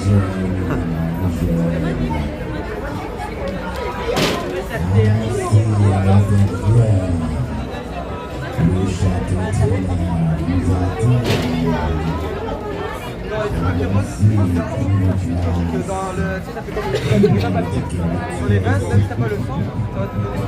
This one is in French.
Sur les bases, même si t'as pas le son, ça va te donner